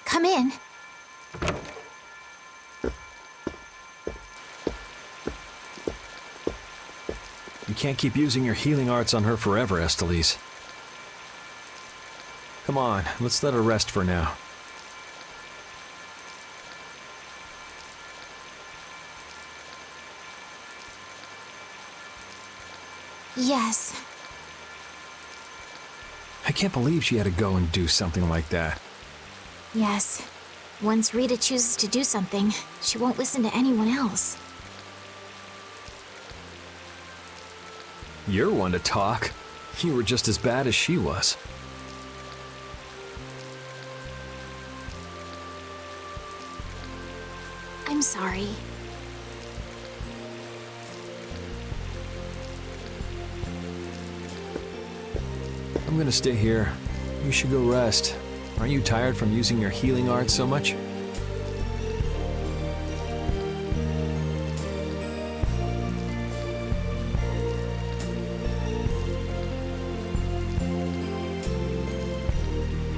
Come in. You can't keep using your healing arts on her forever, Estelize. Come on, let's let her rest for now. Yes. I can't believe she had to go and do something like that. Yes. Once Rita chooses to do something, she won't listen to anyone else. You're one to talk. You were just as bad as she was. I'm sorry. I'm gonna stay here. You should go rest. Aren't you tired from using your healing arts so much?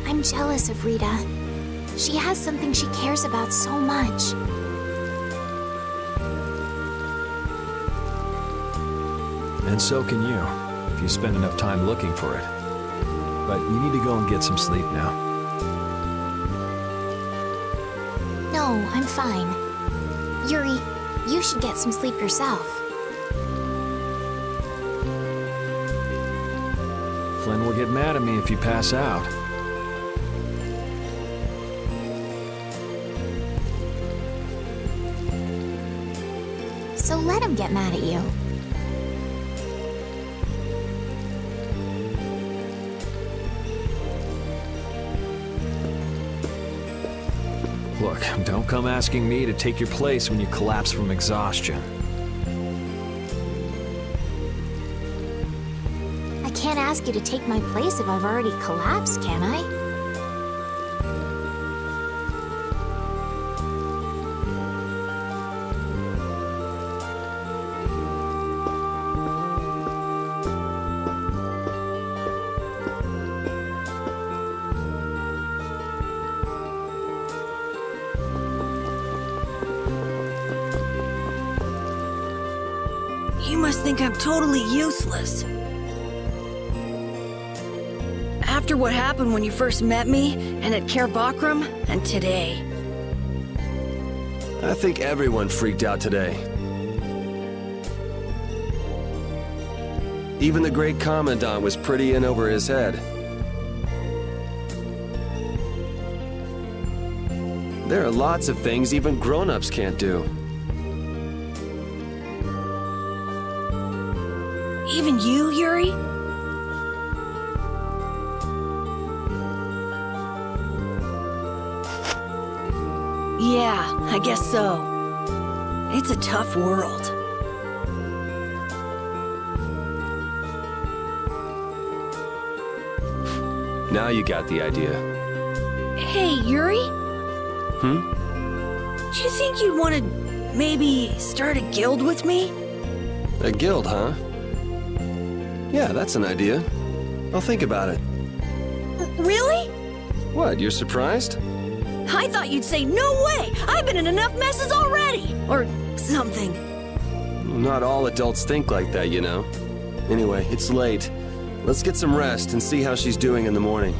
I'm jealous of Rita. She has something she cares about so much. And so can you, if you spend enough time looking for it. But you need to go and get some sleep now. No, I'm fine. Yuri, you should get some sleep yourself. Flynn will get mad at me if you pass out. So let him get mad at you. Look, don't come asking me to take your place when you collapse from exhaustion. I can't ask you to take my place if I've already collapsed, can I? You must think I'm totally useless. After what happened when you first met me, and at Care Bakram, and today. I think everyone freaked out today. Even the great Commandant was pretty in over his head. There are lots of things even grown-ups can't do. Even you, Yuri? Yeah, I guess so. It's a tough world. Now you got the idea. Hey, Yuri? Hmm? Do you think you'd want to maybe start a guild with me? A guild, huh? Yeah, that's an idea. I'll think about it. Really? What, you're surprised? I thought you'd say, no way! I've been in enough messes already! Or something. Not all adults think like that, you know. Anyway, it's late. Let's get some rest and see how she's doing in the morning.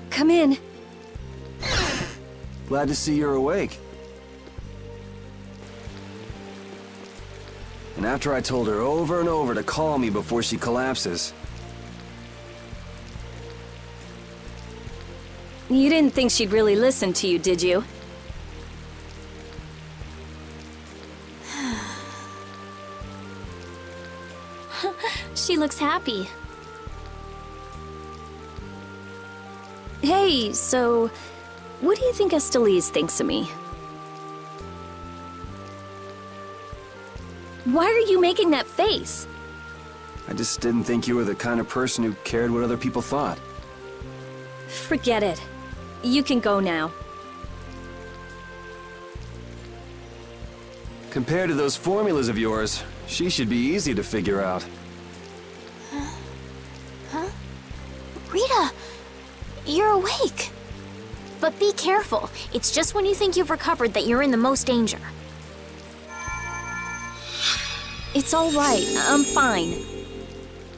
Come in. Glad to see you're awake. And after I told her over and over to call me before she collapses. You didn't think she'd really listen to you, did you? She looks happy. Hey, so what do you think Estelise thinks of me? Why are you making that face? I just didn't think you were the kind of person who cared what other people thought. Forget it. You can go now. Compared to those formulas of yours, she should be easy to figure out. Rita, you're awake. But be careful. It's just when you think you've recovered that you're in the most danger. It's all right. I'm fine.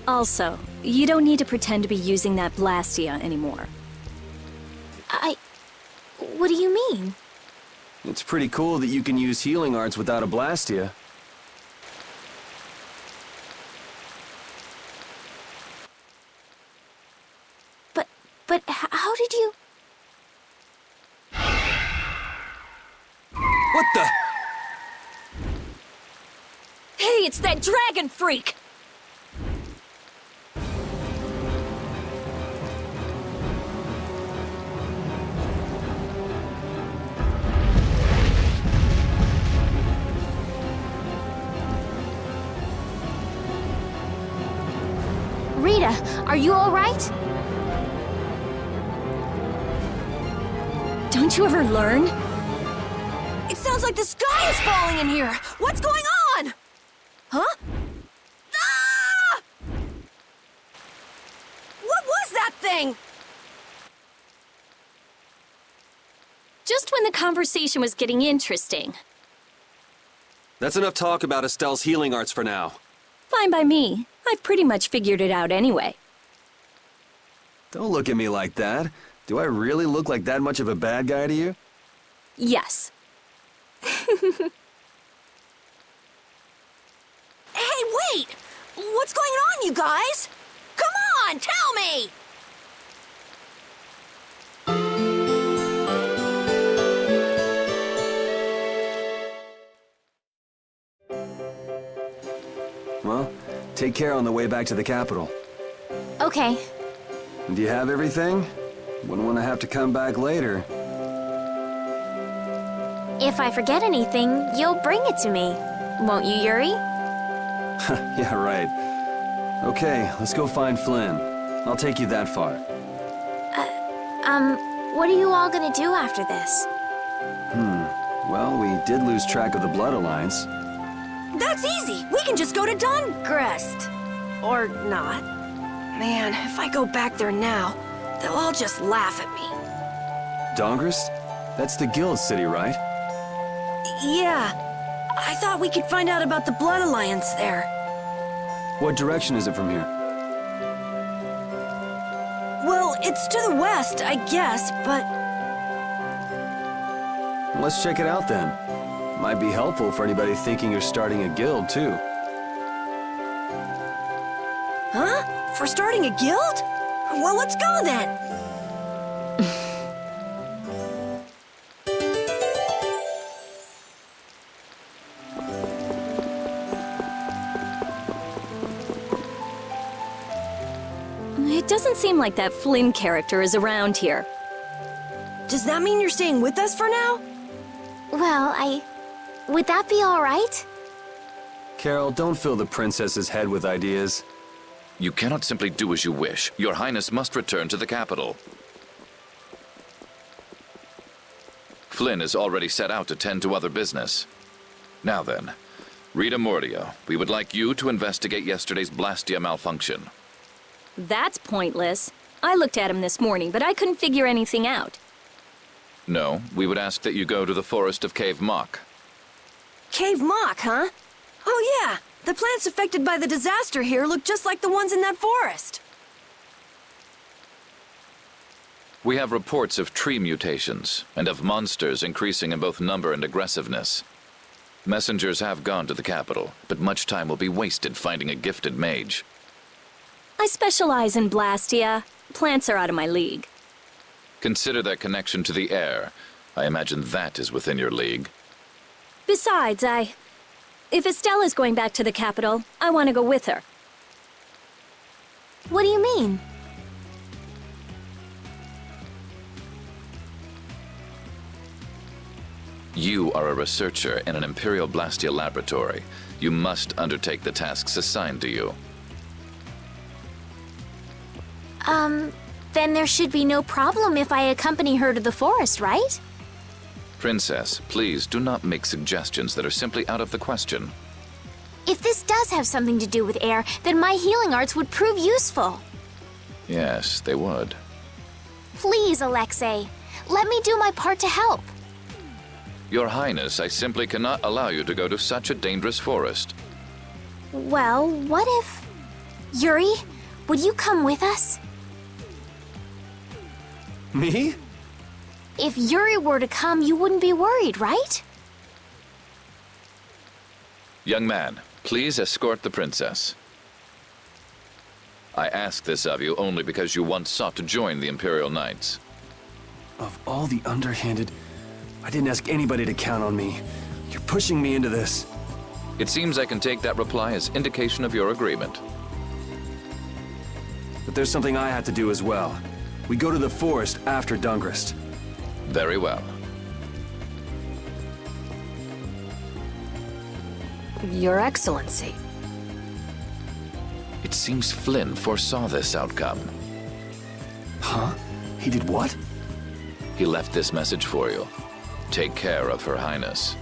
Also, you don't need to pretend to be using that Blastia anymore. What do you mean? It's pretty cool that you can use healing arts without a Blastia. But how did you... What the? Hey, it's that dragon freak! Rita, are you all right? Don't you ever learn? It sounds like the sky is falling in here! What's going on? Huh? Ah! What was that thing? Just when the conversation was getting interesting. That's enough talk about Estelle's healing arts for now. Fine by me. I've pretty much figured it out anyway. Don't look at me like that. Do I really look like that much of a bad guy to you? Yes. Hey, wait! What's going on, you guys? Come on, tell me! Well, take care on the way back to the capital. Okay. Do you have everything? Wouldn't want to have to come back later. If I forget anything, you'll bring it to me. Won't you, Yuri? Yeah, right. Okay, let's go find Flynn. I'll take you that far. What are you all gonna do after this? Well, we did lose track of the Blood Alliance. That's easy. We can just go to Dongrest. Or not. Man, if I go back there now, they'll all just laugh at me. Dongrest? That's the guild city, right? Yeah. I thought we could find out about the Blood Alliance there. What direction is it from here? Well, it's to the west, I guess, but... Let's check it out then. Might be helpful for anybody thinking you're starting a guild, too. Huh? For starting a guild? Well, let's go then. It doesn't seem like that Flynn character is around here. Does that mean you're staying with us for now? Well, would that be all right? Carol, don't fill the princess's head with ideas. You cannot simply do as you wish. Your Highness must return to the capital. Flynn is already set out to tend to other business. Now then, Rita Mordio, we would like you to investigate yesterday's Blastia malfunction. That's pointless. I looked at him this morning, but I couldn't figure anything out. No, we would ask that you go to the forest of Cave Mock. Cave Mock, huh? Oh yeah, the plants affected by the disaster here look just like the ones in that forest. We have reports of tree mutations, and of monsters increasing in both number and aggressiveness. Messengers have gone to the capital, but much time will be wasted finding a gifted mage. I specialize in Blastia. Plants are out of my league. Consider their connection to the air. I imagine that is within your league. Besides, if Estelle is going back to the capital, I want to go with her. What do you mean? You are a researcher in an Imperial Blastia laboratory. You must undertake the tasks assigned to you. Then there should be no problem if I accompany her to the forest, right? Princess, please do not make suggestions that are simply out of the question. If this does have something to do with air, then my healing arts would prove useful. Yes, they would. Please, Alexei, let me do my part to help. Your Highness, I simply cannot allow you to go to such a dangerous forest. Well, what if... Yuri, would you come with us? Me? If Yuri were to come, you wouldn't be worried, right? Young man, please escort the princess. I ask this of you only because you once sought to join the Imperial Knights. Of all the underhanded... I didn't ask anybody to count on me. You're pushing me into this. It seems I can take that reply as indication of your agreement. But there's something I have to do as well. We go to the forest after Dungrist. Very well. Your Excellency. It seems Flynn foresaw this outcome. Huh? He did what? He left this message for you. Take care of Her Highness.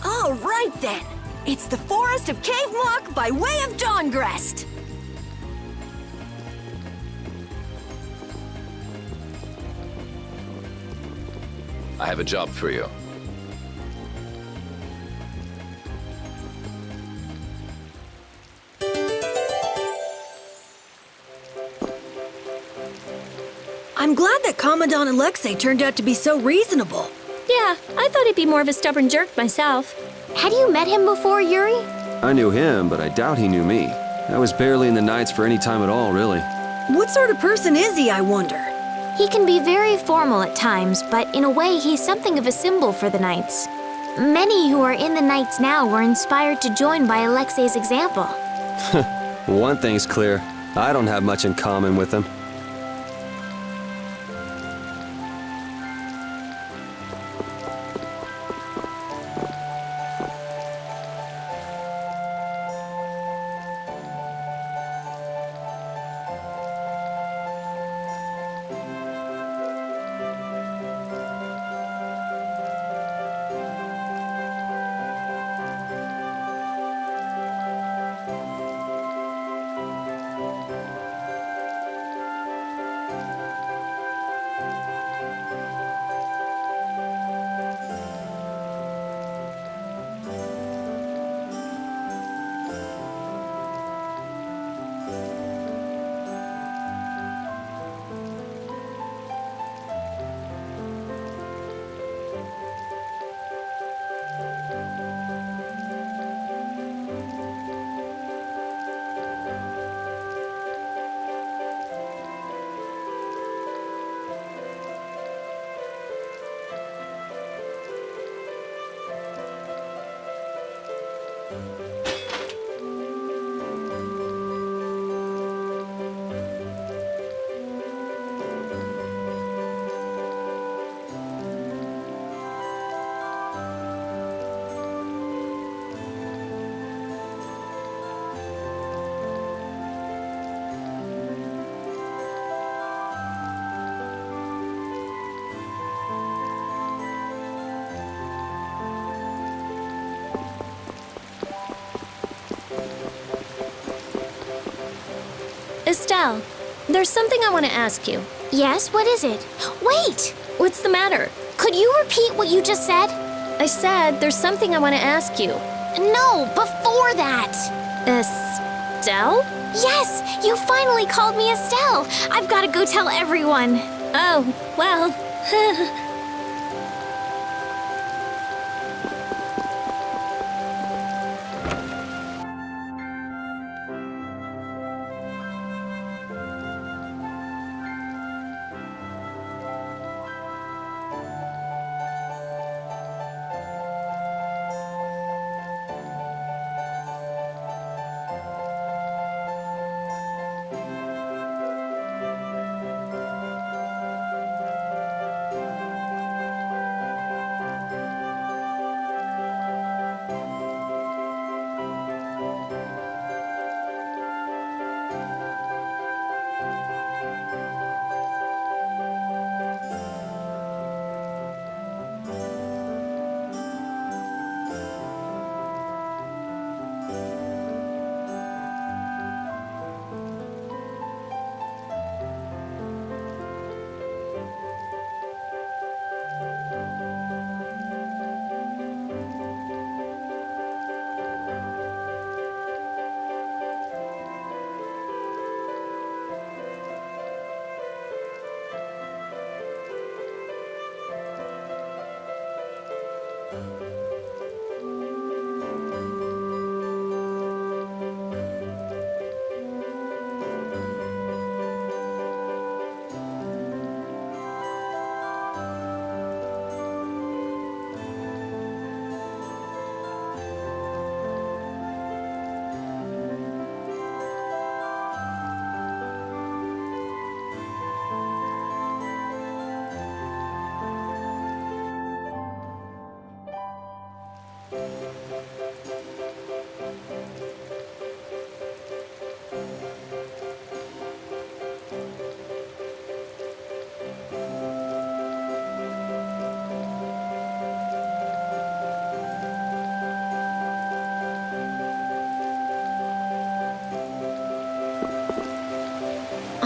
All right then. It's the Forest of Cave Mock by way of Dawngrest. I have a job for you. I'm glad that Commandant Alexei turned out to be so reasonable. Yeah, I thought he'd be more of a stubborn jerk myself. Had you met him before, Yuri? I knew him, but I doubt he knew me. I was barely in the Knights for any time at all, really. What sort of person is he, I wonder? He can be very formal at times, but in a way, he's something of a symbol for the Knights. Many who are in the Knights now were inspired to join by Alexei's example. One thing's clear. I don't have much in common with him. Estelle, there's something I want to ask you. Yes, what is it? Wait! What's the matter? Could you repeat what you just said? I said there's something I want to ask you. No, before that! Estelle? Yes, you finally called me Estelle. I've got to go tell everyone. Oh, well.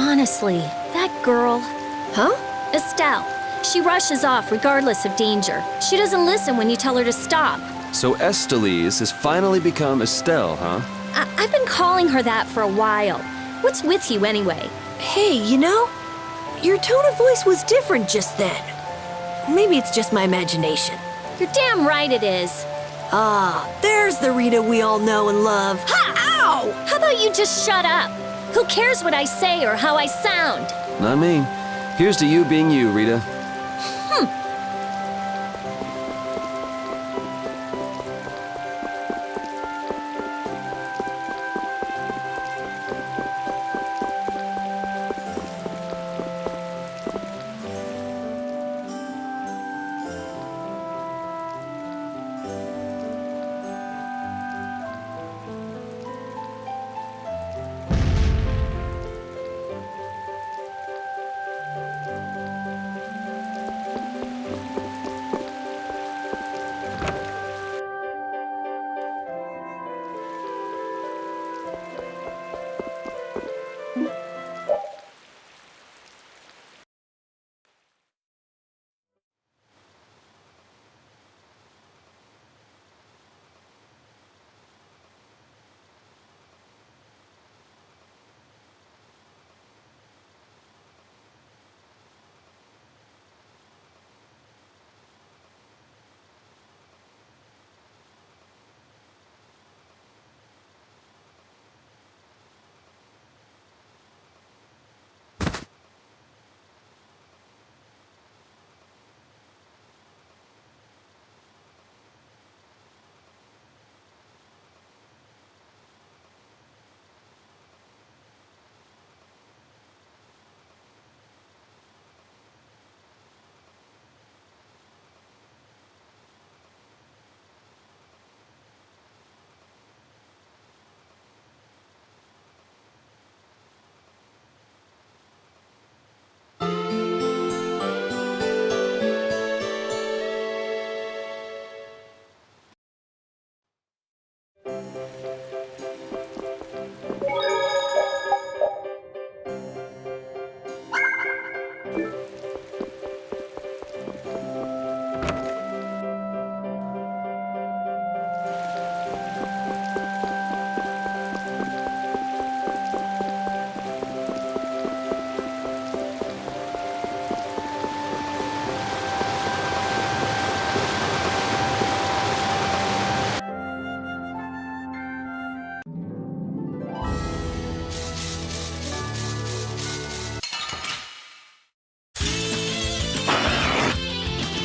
Honestly, that girl... Huh? Estelle. She rushes off regardless of danger. She doesn't listen when you tell her to stop. So Estelise has finally become Estelle, huh? I've been calling her that for a while. What's with you anyway? Hey, you know, your tone of voice was different just then. Maybe it's just my imagination. You're damn right it is. Ah, there's the Rita we all know and love. Ha! Ow! How about you just shut up? Who cares what I say or how I sound? Not me. Here's to you being you, Rita.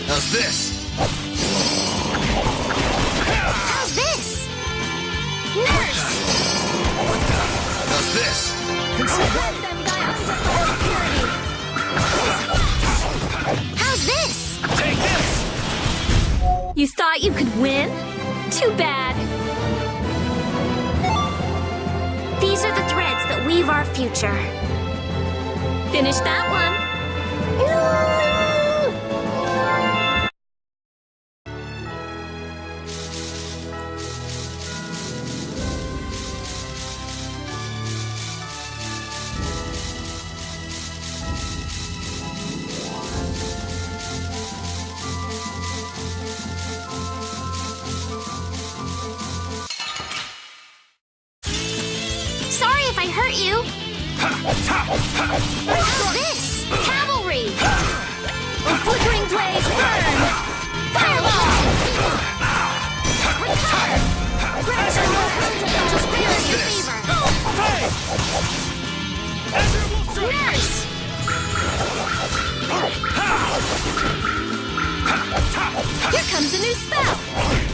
How's this? How's this? Nurse! How's this? Let them die under purity! How's this? Take this! You thought you could win? Too bad. These are the threads that weave our future. Finish that one. Sorry if I hurt you. How's this? Cavalry! A flickering blaze burn! Fireball! Recover! Pressure will come to those bears in fever. Nurse! Here comes a new spell!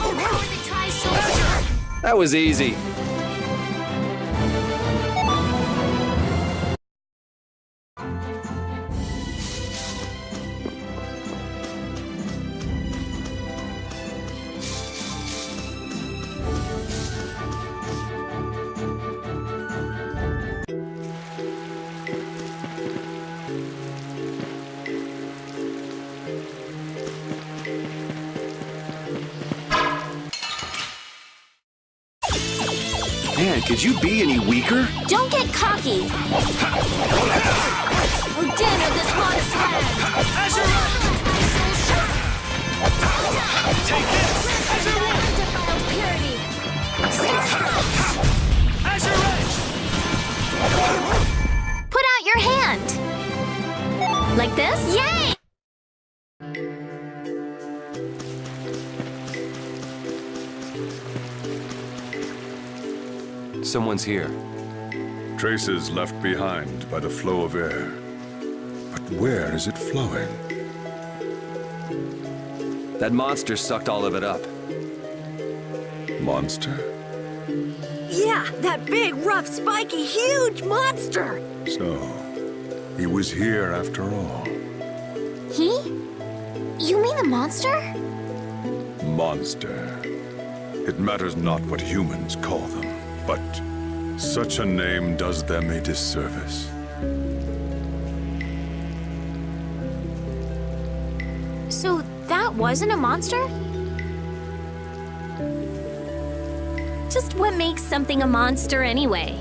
Overpower the Tri-Soldier! That was easy. Man, could you be any weaker? Don't get cocky! Ordino this modest land! Azure Take this! Azure Undefiled purity! Azure Edge! Put out your hand! Like this? Yay! Someone's here. Traces left behind by the flow of air. But where is it flowing? That monster sucked all of it up. Monster? Yeah, that big, rough, spiky, huge monster! So, he was here after all. He? You mean the monster? Monster. It matters not what humans call them, but such a name does them a disservice. So that wasn't a monster? Just what makes something a monster anyway?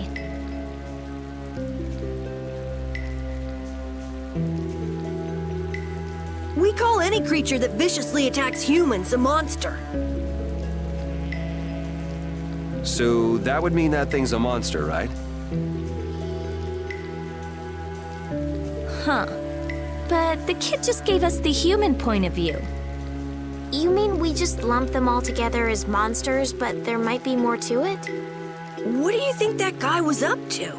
We call any creature that viciously attacks humans a monster. So that would mean that thing's a monster, right? Huh. But the kid just gave us the human point of view. You mean we just lump them all together as monsters, but there might be more to it? What do you think that guy was up to?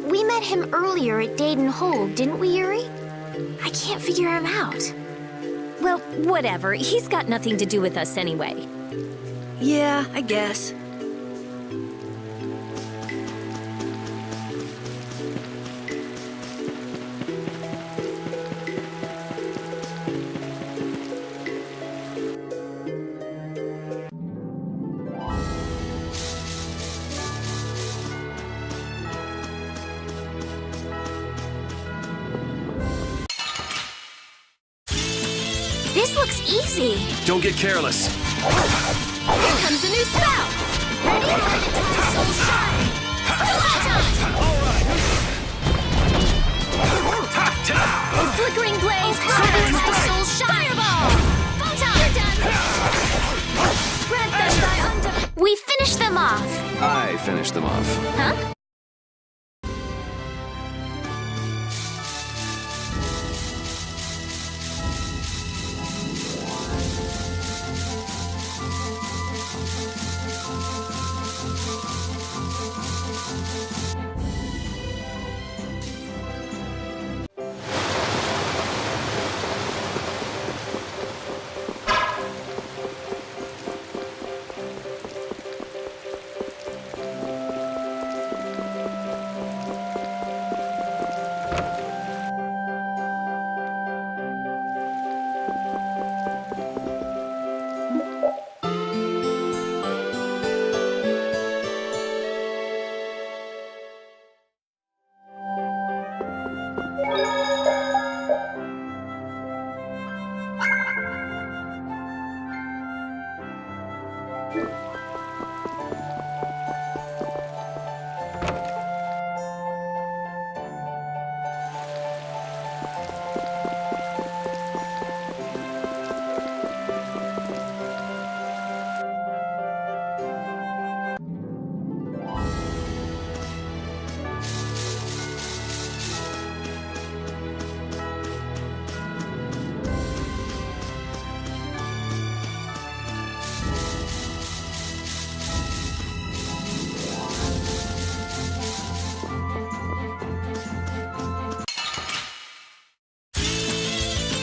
We met him earlier at Dayton Hold, didn't we, Yuri? I can't figure him out. Well, whatever. He's got nothing to do with us anyway. Yeah, I guess. This looks easy. Don't get careless. Here comes a new spell. Ready to let the soul shine. A flickering blaze covers my soul shine. Fireball! Photon! You're done. Grant them thy we finished them off. I finished them off. Huh?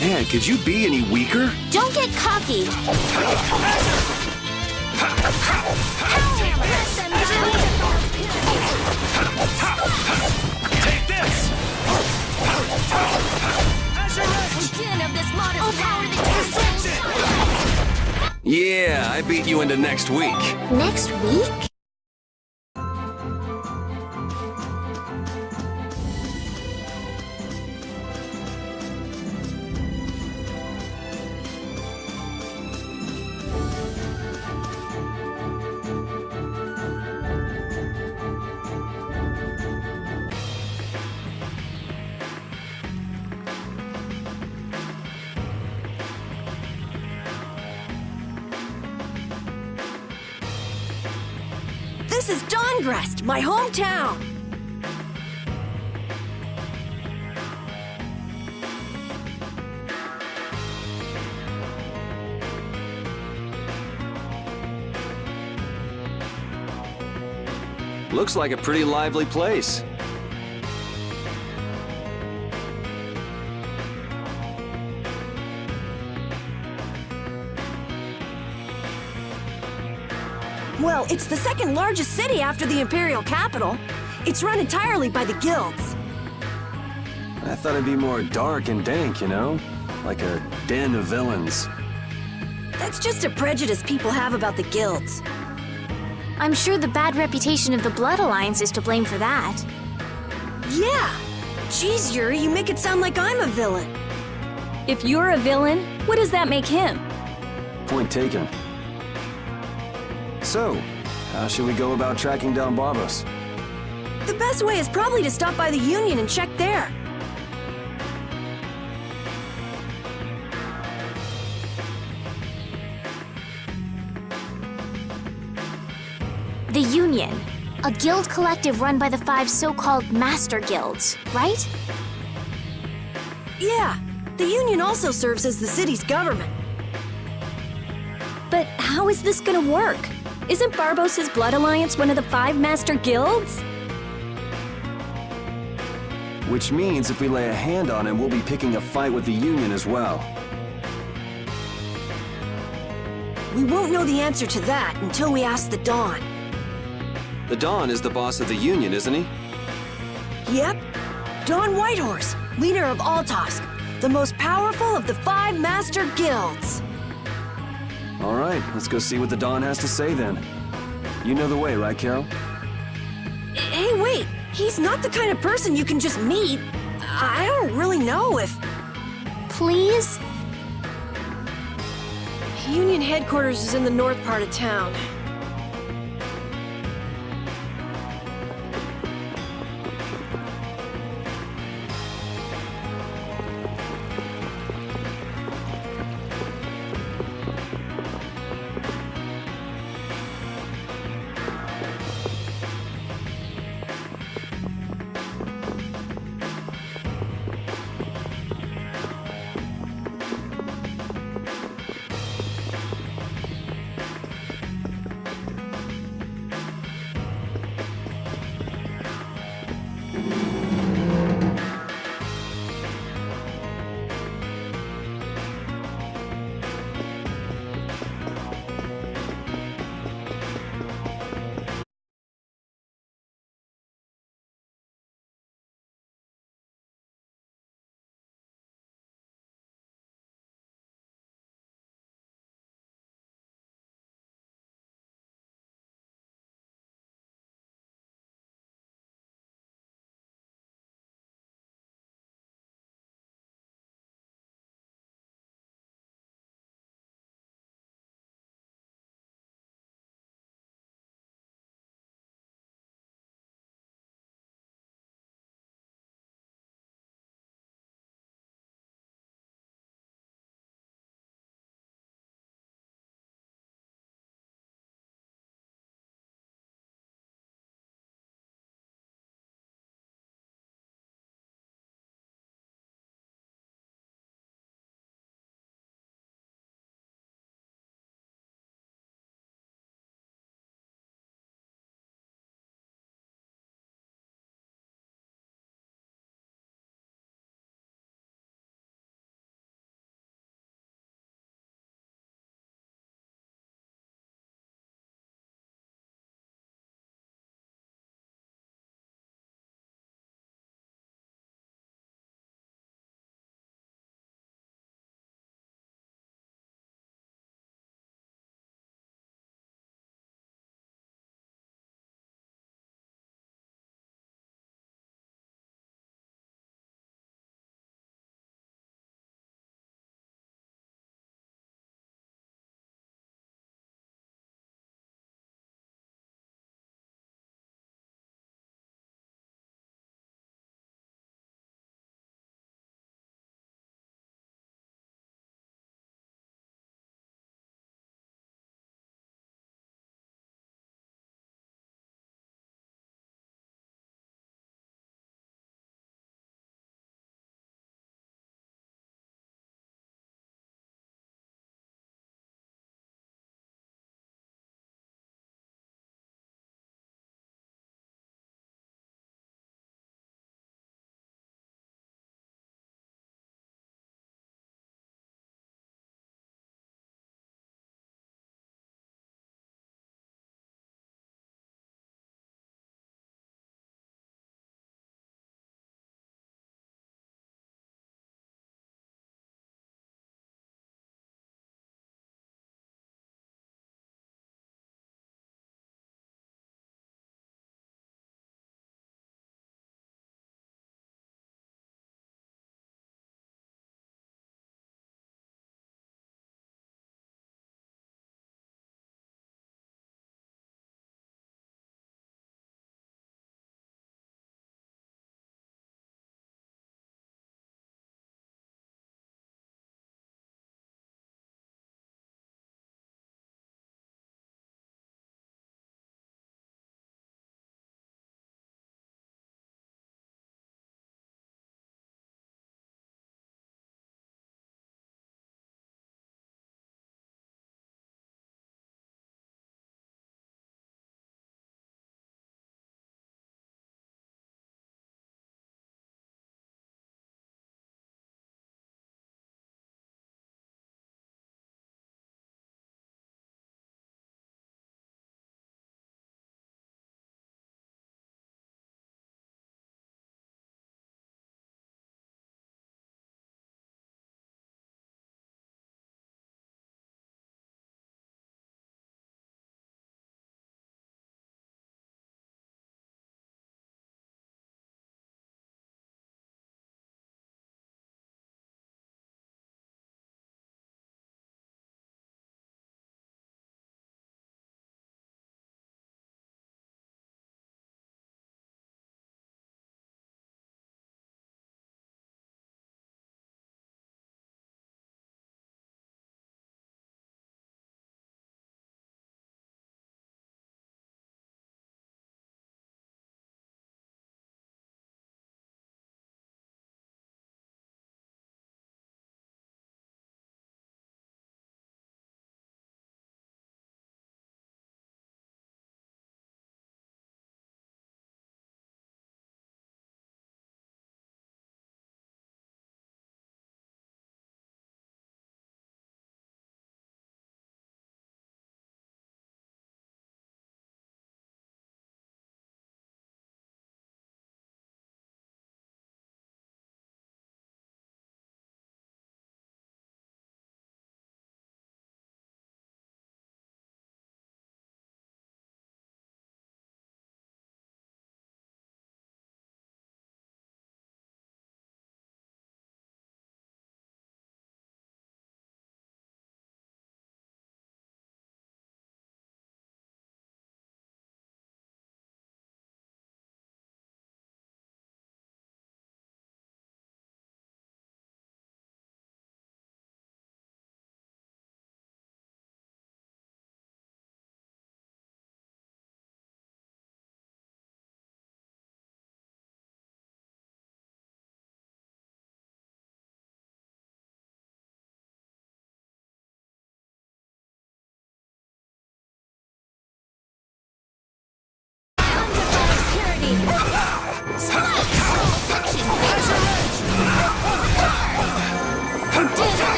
Man, could you be any weaker? Don't get cocky. Take this! Azure Edge! Din of this modest power that Yeah, I beat you into next week. Next week? This is Dongrest, my hometown! Looks like a pretty lively place. Well, it's the second largest city after the Imperial capital. It's run entirely by the guilds. I thought it'd be more dark and dank, you know? Like a den of villains. That's just a prejudice people have about the guilds. I'm sure the bad reputation of the Blood Alliance is to blame for that. Yeah! Jeez, Yuri, you make it sound like I'm a villain. If you're a villain, what does that make him? Point taken. So, how should we go about tracking down Barbos? The best way is probably to stop by the Union and check there. The Union, a guild collective run by the 5 so-called Master Guilds, right? Yeah, the Union also serves as the city's government. But how is this gonna work? Isn't Barbos' Blood Alliance one of the 5 Master Guilds? Which means if we lay a hand on him, we'll be picking a fight with the Union as well. We won't know the answer to that until we ask the Dawn. The Don is the boss of the Union, isn't he? Yep, Dawn Whitehorse, leader of Altosk, the most powerful of the 5 Master Guilds. All right, let's go see what the Don has to say then. You know the way, right, Carol? Hey, wait, he's not the kind of person you can just meet. I don't really know if... Please? Union headquarters is in the north part of town.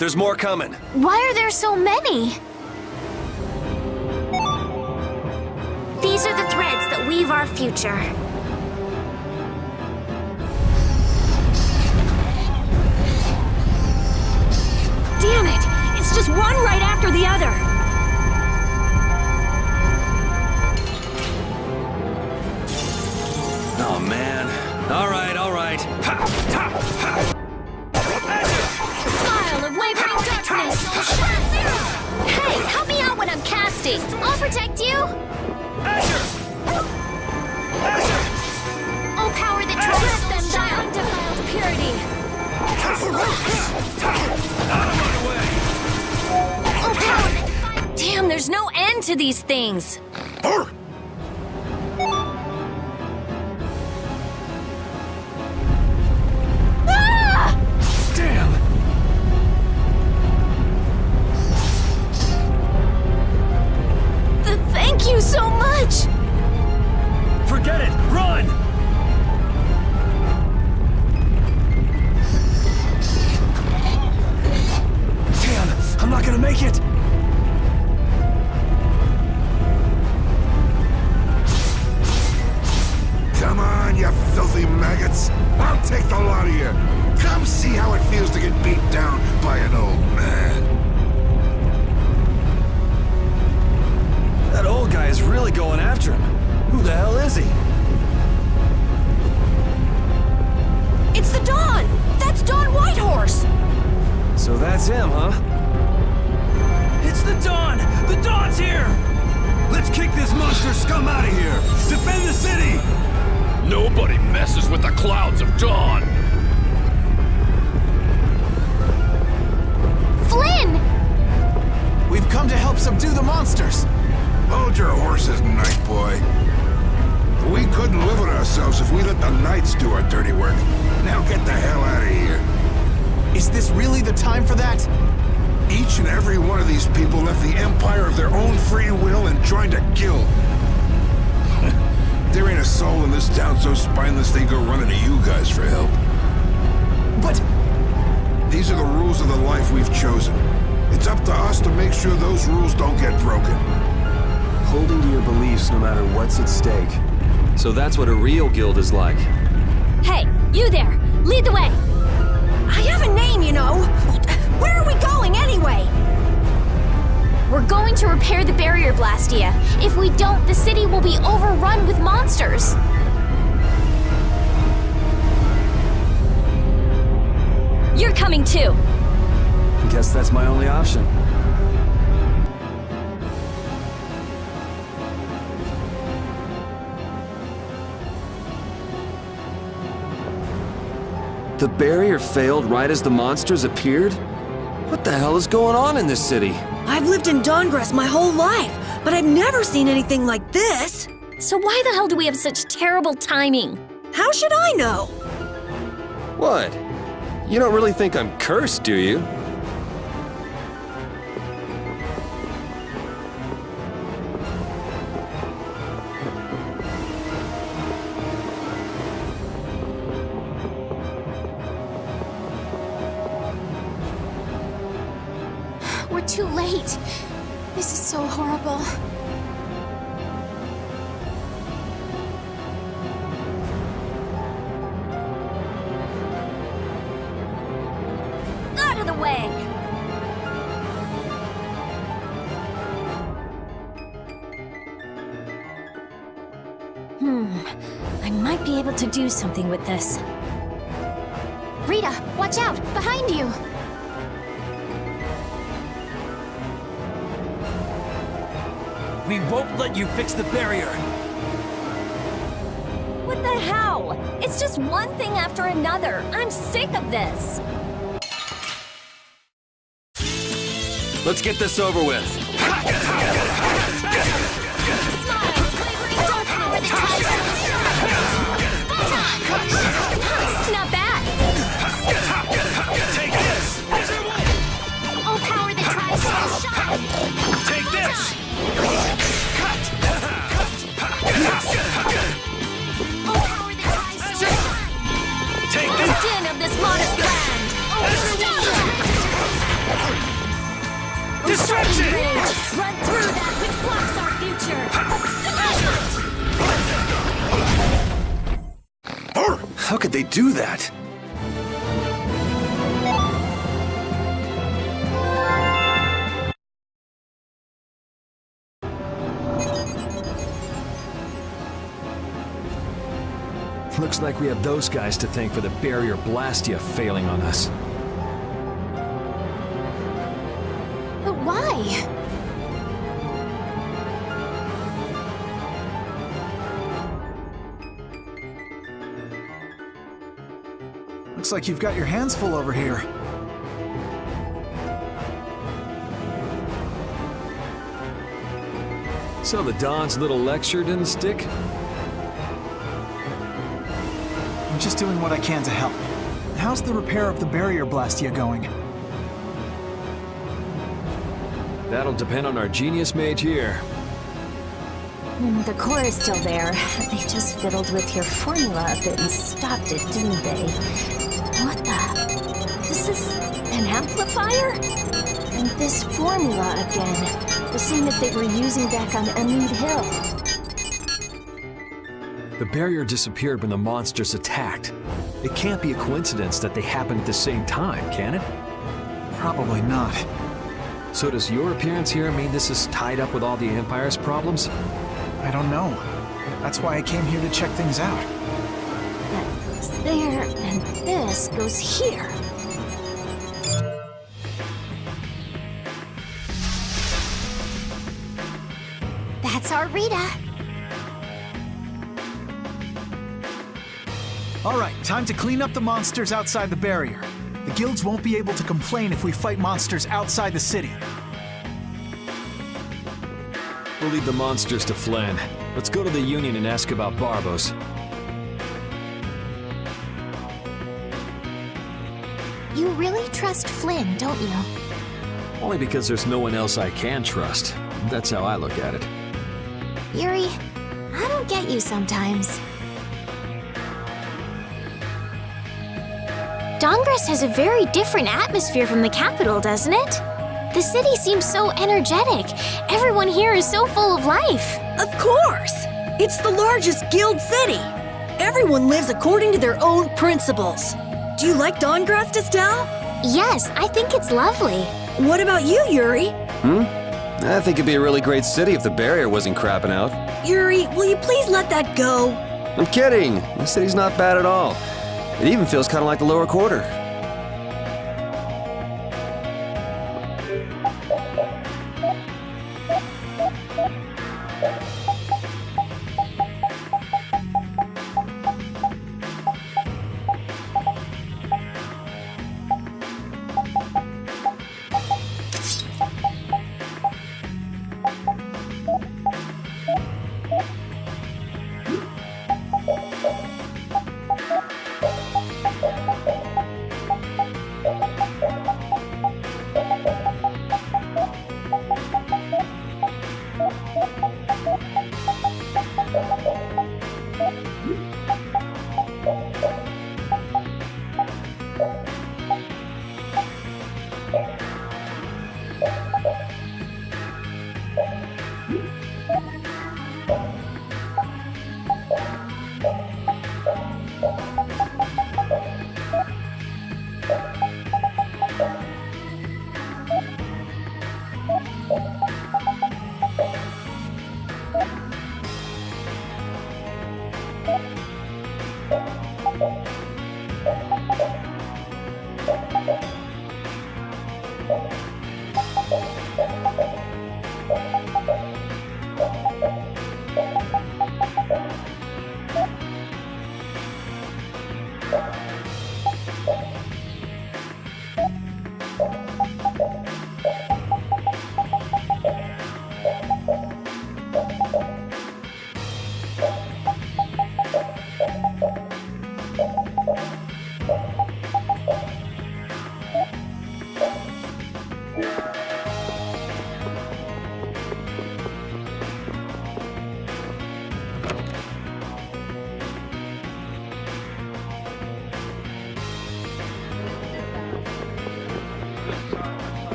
There's more coming. Why are there so many? These are the threads that weave our future. Damn it! It's just one right after the other! Oh, man. All right, all right. Smile of wavering darkness! Hey, help me out when I'm casting! I'll protect you! Azure! Azure! Oh, power that tries Let them die undefiled purity! Oh, power! Damn, there's no end to these things! Damn! Thank you so much! Forget it! Run! Damn! I'm not gonna make it! Come on, you filthy maggots! I'll take the lot of you! Come see how it feels to get beat down by an old man! That old guy is really going after him. Who the hell is he? It's the Dawn! That's Dawn Whitehorse! So that's him, huh? It's the Dawn! The Dawn's here! Let's kick this monster scum out of here! Defend the city! Nobody messes with the clouds of dawn! Flynn! We've come to help subdue the monsters! Hold your horses, Night Boy. We couldn't live with ourselves if we let the Knights do our dirty work. Now get the hell out of here. Is this really the time for that? Each and every one of these people left the Empire of their own free will and joined a guild. There ain't a soul in this town so spineless they go running to you guys for help. But... These are the rules of the life we've chosen. It's up to us to make sure those rules don't get broken. Holding to your beliefs no matter what's at stake. So that's what a real guild is like. Hey, you there! Lead the way! I have a name, you know! Where are we going, anyway? We're going to repair the barrier Blastia. If we don't, the city will be overrun with monsters. You're coming too! Guess that's my only option. The barrier failed right as the monsters appeared? What the hell is going on in this city? I've lived in Dawngress my whole life, but I've never seen anything like this. So why the hell do we have such terrible timing? How should I know? What? You don't really think I'm cursed, do you? We're too late. This is so horrible. Out of the way! I might be able to do something with this. Rita, watch out! Behind you! We won't let you fix the barrier! What the hell? It's just one thing after another. I'm sick of this. Let's get this over with. Not bad. Take this! Oh, power that tries to shine! Take this! Oh, power that tries to shine! Take The this! din of this modest land. Oh, stop! How could they do that? Looks like we have those guys to thank for the barrier Blastia failing on us. But why? Looks like you've got your hands full over here. So the Don's little lecture didn't stick? I'm just doing what I can to help. How's the repair of the barrier Blastia going? That'll depend on our genius mage here. The core is still there. They just fiddled with your formula a bit and stopped it, didn't they? What the? This is an amplifier? And this formula again. The same as they were using back on Amid Hill. The barrier disappeared when the monsters attacked. It can't be a coincidence that they happened at the same time, can it? Probably not. So does your appearance here mean this is tied up with all the Empire's problems? I don't know. That's why I came here to check things out. That goes there, and this goes here. That's our Rita. All right, time to clean up the monsters outside the barrier. The guilds won't be able to complain if we fight monsters outside the city. We'll leave the monsters to Flynn. Let's go to the Union and ask about Barbos. You really trust Flynn, don't you? Only because there's no one else I can trust. That's how I look at it. Yuri, I don't get you sometimes. Dongres has a very different atmosphere from the capital, doesn't it? The city seems so energetic. Everyone here is so full of life. Of course! It's the largest guild city. Everyone lives according to their own principles. Do you like Dongres, Estelle? Yes, I think it's lovely. What about you, Yuri? I think it'd be a really great city if the barrier wasn't crapping out. Yuri, will you please let that go? I'm kidding. The city's not bad at all. It even feels kind of like the lower quarter.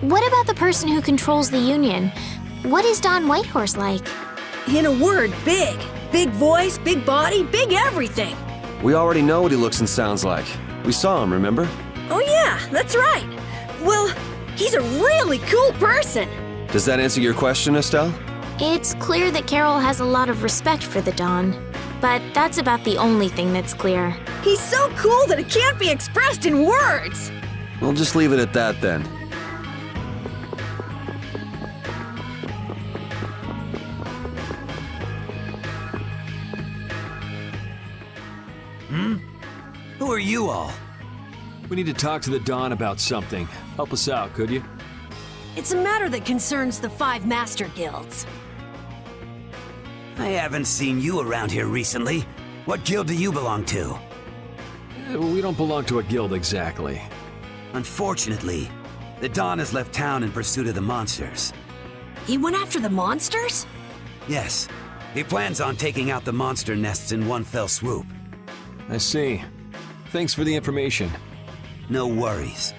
What about the person who controls the Union? What is Don Whitehorse like? In a word, big. Big voice, big body, big everything. We already know what he looks and sounds like. We saw him, remember? Oh yeah, that's right. Well, he's a really cool person. Does that answer your question, Estelle? It's clear that Carol has a lot of respect for the Dawn, but that's about the only thing that's clear. He's so cool that it can't be expressed in words. We'll just leave it at that then. Who are you all? We need to talk to the Dawn about something. Help us out, could you? It's a matter that concerns the 5 Master Guilds. I haven't seen you around here recently. What guild do you belong to? We don't belong to a guild exactly. Unfortunately, the Dawn has left town in pursuit of the monsters. He went after the monsters? Yes, he plans on taking out the monster nests in one fell swoop. I see. Thanks for the information. No worries.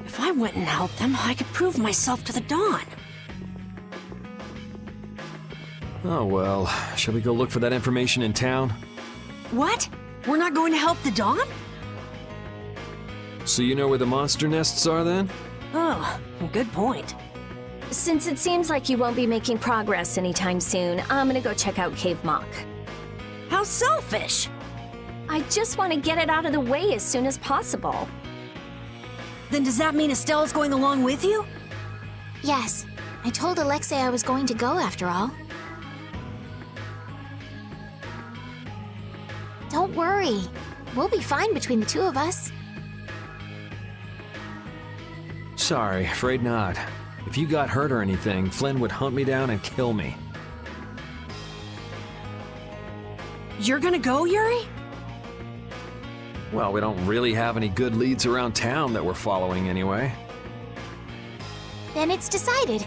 If I went and helped them, I could prove myself to the Dawn. Oh well, shall we go look for that information in town? What? We're not going to help the Dawn? So you know where the monster nests are then? Oh, good point. Since it seems like you won't be making progress anytime soon, I'm gonna go check out Cave Mock. How selfish! I just want to get it out of the way as soon as possible. Then does that mean Estelle's going along with you? Yes, I told Alexei I was going to go after all. Don't worry. We'll be fine between the two of us. Sorry, afraid not. If you got hurt or anything, Flynn would hunt me down and kill me. You're gonna go, Yuri? Well, we don't really have any good leads around town that we're following anyway. Then it's decided.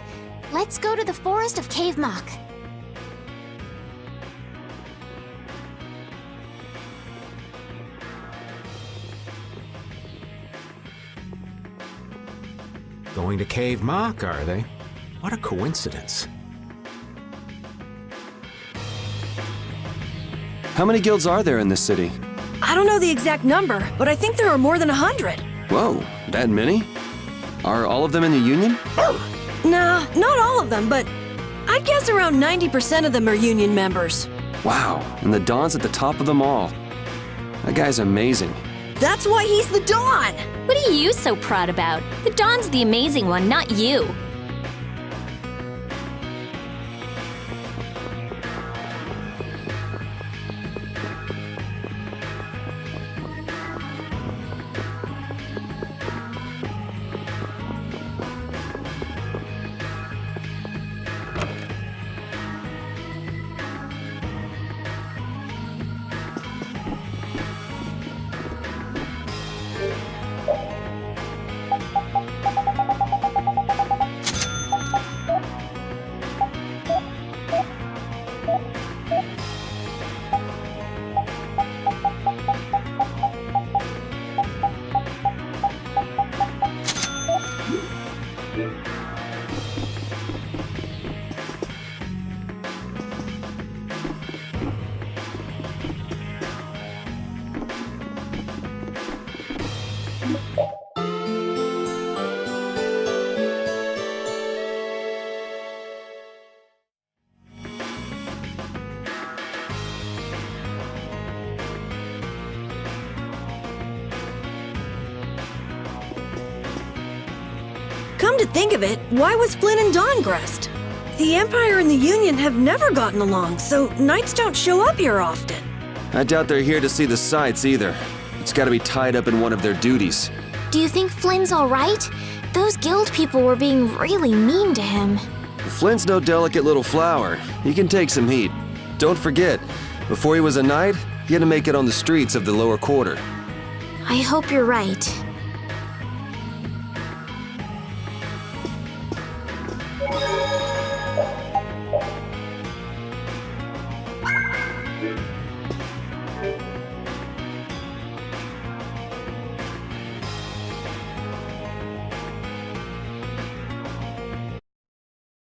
Let's go to the forest of Cave Mock. Going to Cave Mock, are they? What a coincidence. How many guilds are there in this city? I don't know the exact number, but I think there are more than 100. Whoa, that many? Are all of them in the Union? Nah, not all of them, but I'd guess around 90% of them are Union members. Wow, and the Dawn's at the top of them all. That guy's amazing. That's why he's the Dawn! What are you so proud about? The Dawn's the amazing one, not you. Come to think of it, why was Flynn in Dawngrest? The Empire and the Union have never gotten along, so knights don't show up here often. I doubt they're here to see the sights either. It's gotta be tied up in one of their duties. Do you think Flynn's all right? Those guild people were being really mean to him. Flynn's no delicate little flower. He can take some heat. Don't forget, before he was a knight, he had to make it on the streets of the lower quarter. I hope you're right.